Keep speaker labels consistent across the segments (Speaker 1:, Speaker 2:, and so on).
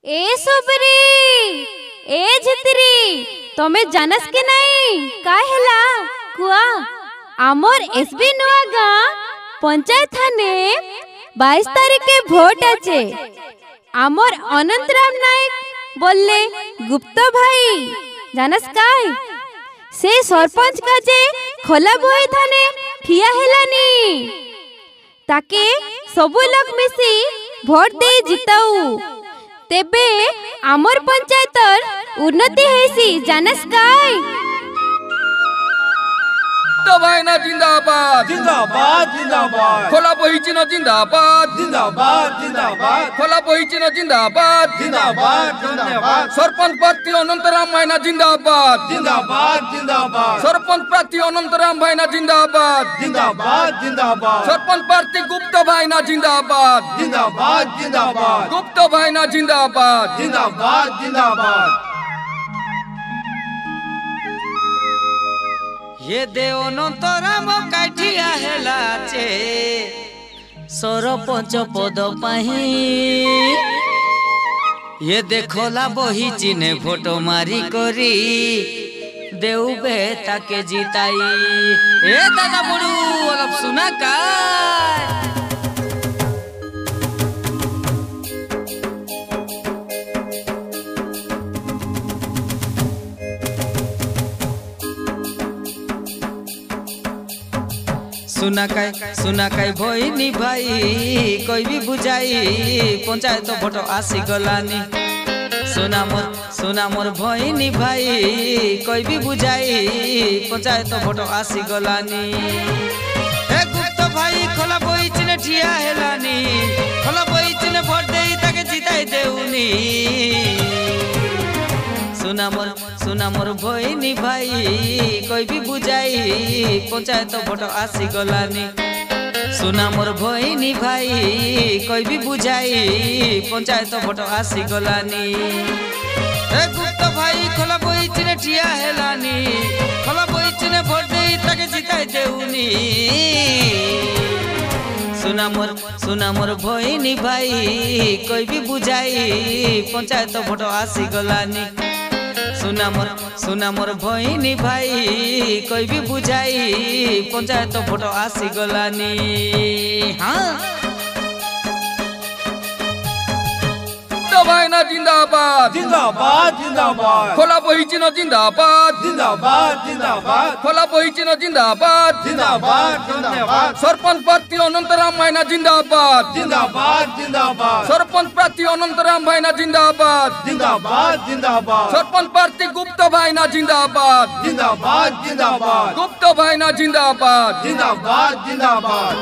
Speaker 1: ए सबरी ए झित्री तमे जानस के नहीं का हैला कुआ आमर एसबी नुआ गाँ पंचायत थाने 22 तारीख के भोट आचे। आमर अनंतराम नायक बोलले गुप्त भाई जानस काय से सरपंच का जे खोला बुआई थाने ठिया हेलानी ताके सबु लोग मिसी भोट दे जिताऊ तेबे आमर पंचायतर उन्नति हेसी जानस काय।
Speaker 2: भाईना जिंदाबाद
Speaker 3: जिंदाबाद जिंदाबाद
Speaker 2: खोला बहिचिन जिंदाबाद
Speaker 3: जिंदाबाद जिंदाबाद
Speaker 2: खोला बहिचिन जिंदाबाद
Speaker 3: जिंदाबाद जिंदाबाद
Speaker 2: सरपंच प्रार्थी अनंतराम भाईना जिंदाबाद
Speaker 3: जिंदाबाद जिंदाबाद
Speaker 2: सरपंच प्रार्थी अनंतराम भाईना जिंदाबाद
Speaker 3: जिंदाबाद जिंदाबाद
Speaker 2: सरपंच प्रार्थी गुप्त भाईना जिंदाबाद
Speaker 3: जिंदाबाद जिंदाबाद
Speaker 2: गुप्त भाईना जिंदाबाद
Speaker 3: जिंदाबाद जिंदाबाद।
Speaker 4: ये देव अनंतराम काठिया हेलाचे सरपंच पद पाही ये देखला बही चिन्हे फोटो मारी करी देव बेटा के जिताई। ए दादा बड़ू अलग सुना का सुना काय भईनी भाई कोई भी बुझाई पंचायत भोट आसी गलानी। सुना मोर भईनी भाई कोई भी बुझाई पंचायत भोट आसी गलानी। हे गुप्त भाई खोला बही चिन्हे ठिया हेलानी खोला बही चिन्हे भोट देई ताके जिताई देउनी। सुना मोर भईनी भाई कोई भी बुझाई पंचायत भोट आसी गलानी। सुना मोर भईनी भाई कोई भी बुझाई पंचायत भोट आसी गलानी। ए गुप्त भाई खोला बही चिन्हे ठिया हेलानी खोला बही चिन्हे भोट देई ताके जिताई देउनी। सुना मोर भईनी भाई कोई भी बुझाई पंचायत भोट आसी गलानी। सुना मोर भईनी भाई कोई भी बुझाई पंचायत भोट आसी गलानी। हाँ
Speaker 2: भाईना जिंदाबाद
Speaker 3: जिंदाबाद जिंदाबाद
Speaker 2: खोला बहिचिन जिंदाबाद
Speaker 3: जिंदाबाद जिंदाबाद
Speaker 2: खोला बहिचिन जिंदाबाद
Speaker 3: जिंदाबाद जिंदाबाद
Speaker 2: सरपंच प्रार्थी अनंतराम भाईना जिंदाबाद
Speaker 3: जिंदाबाद जिंदाबाद
Speaker 2: सरपंच प्रार्थी अनंतराम भाईना जिंदाबाद
Speaker 3: जिंदाबाद जिंदाबाद
Speaker 2: सरपंच प्रार्थी गुप्त भाईना जिंदाबाद
Speaker 3: जिंदाबाद जिंदाबाद
Speaker 2: गुप्त भाईना जिंदाबाद
Speaker 3: जिंदाबाद जिंदाबाद।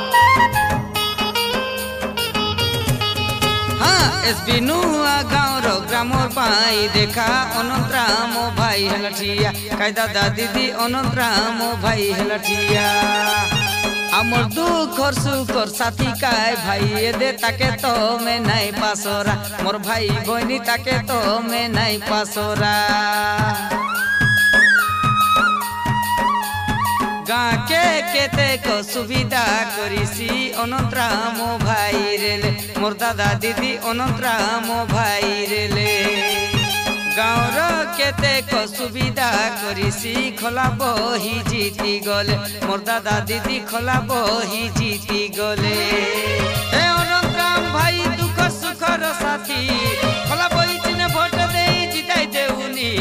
Speaker 4: हाँ एसबी नुआ गाँव रो ग्रामर पाई देखा अनंतराम भाई हेलठिया काई दादा दीदी अनंतराम भाई हेलठिया। आमर दुखर सुखर साथी काय भाई ये दे ताके तो मैं नहीं पासोरा मोर भाई बहनी ताके तो मैं नहीं पासोरा। गाँ के केते को सुविधा करिसी अनंतराम भाई रेले मोर दादा दीदी अनंतराम भाई रेले। गाँव रो केते को सुविधा करिसी खोला बही जीती गले मोर दादा दीदी खोला बही जीती गले। हे अनंतराम भाई दुख सुखर साथी खोला बही चिन्हे भोट दे जिताई देउनी।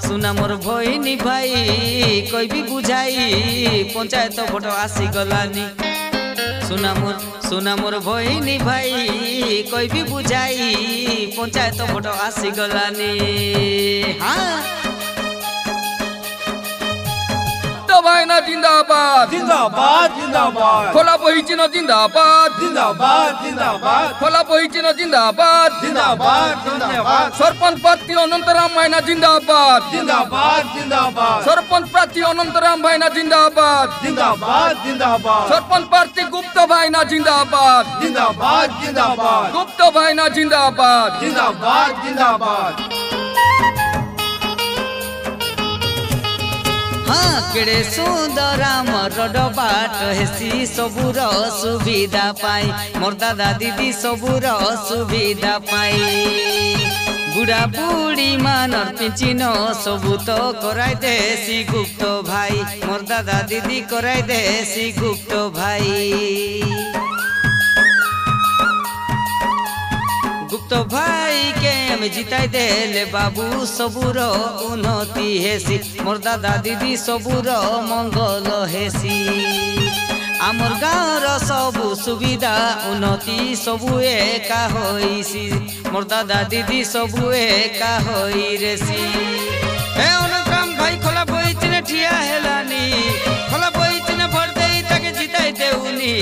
Speaker 4: सुना मोर भईनी भाई कोई भी बुझाई पंचायत भोट आसी गलानी। सुना मोर भईनी भाई कोई भी बुझाई पंचायत भोट आसी गलानी। हाँ
Speaker 2: भाईना जिंदाबाद
Speaker 3: जिंदाबाद जिंदाबाद
Speaker 2: खोला बहिचिन जिंदाबाद
Speaker 3: जिंदाबाद जिंदाबाद
Speaker 2: खोला बहिचिन जिंदाबाद
Speaker 3: जिंदाबाद जिंदाबाद
Speaker 2: सरपंच प्रार्थी अनंतराम भाईना जिंदाबाद
Speaker 3: जिंदाबाद जिंदाबाद
Speaker 2: सरपंच प्रार्थी अनंतराम भाईना जिंदाबाद
Speaker 3: जिंदाबाद जिंदाबाद
Speaker 2: सरपंच प्रार्थी गुप्त भाईना जिंदाबाद
Speaker 3: जिंदाबाद जिंदाबाद
Speaker 2: गुप्त भाईना जिंदाबाद
Speaker 3: जिंदाबाद जिंदाबाद।
Speaker 4: हाँ केड़े सुंदर आमर बाट हेसी सबुर सुविधा पाई मोर दादा दीदी सबुर सुविधा पाई बुढ़ा बुढ़ी मानर पिंचिन सबू तो कराई देसी गुप्त भाई मोर दादा दीदी कराई देसी गुप्त भाई गुप्त भाई के हम जिताई देले बाबू सबुर उन्नति हेसी मोर दादा दीदी सबुर मंगल हेसी आमर गाँवर सबू सुविधा उन्नति सबू एका होइसी मोर दादा दीदी सबू एका होई रेसी हे अनुक्रम भाई खोला बइचने ठिया हेलानी खोला बइचने भर देई ताके जिताई देउनी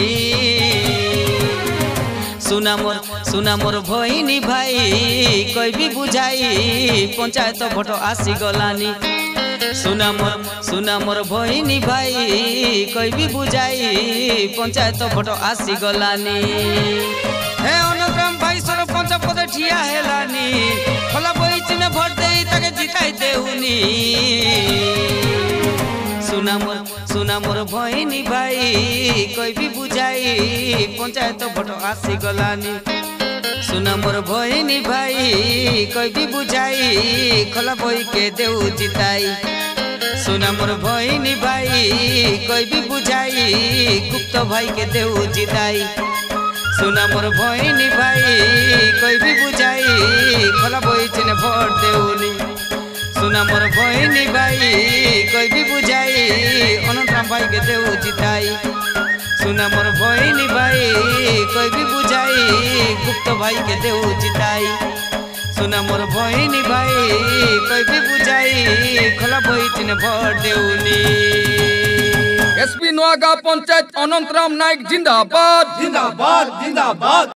Speaker 4: सुना मोर भइनी भाई कोई भी बुझाई पंचायत भोट आसी गलानी सुना मोर भइनी भाई कोई भी बुझाई पंचायत भोट आसी गलानी हे अनुक्रम भाई सरपंच पद ठिया हेलानी खोला बइचने भोट देई ताके जिताई देउनी सुना मोर भइनी भाई कोई भी बुझाई पंचायत भोट आसी गलानी सुना मोर भइनी भाई कोई भी बुझाई खोला बई के देउ जिताई सुना मोर भइनी भाई कोई भी बुझाई गुप्त भाई के देउ जिताई सुना मोर भइनी भाई कोई भी बुझाई खोला बई चिने भोट देउनी सुना मोर भइनी भाई कोई भी बुझाई अनंतराम भाई के देउ जिताई सुना मोर भइनी भाई कोई भी बुझाई गुप्त भाई के देउ जिताई सुना मोर भइनी भाई कोई भी बुझाई खोला बई चिने भोट देउनी
Speaker 2: एसपी नोआगांव पंचायत अनंतराम नायक जिंदाबाद
Speaker 3: जिंदाबाद जिंदाबाद।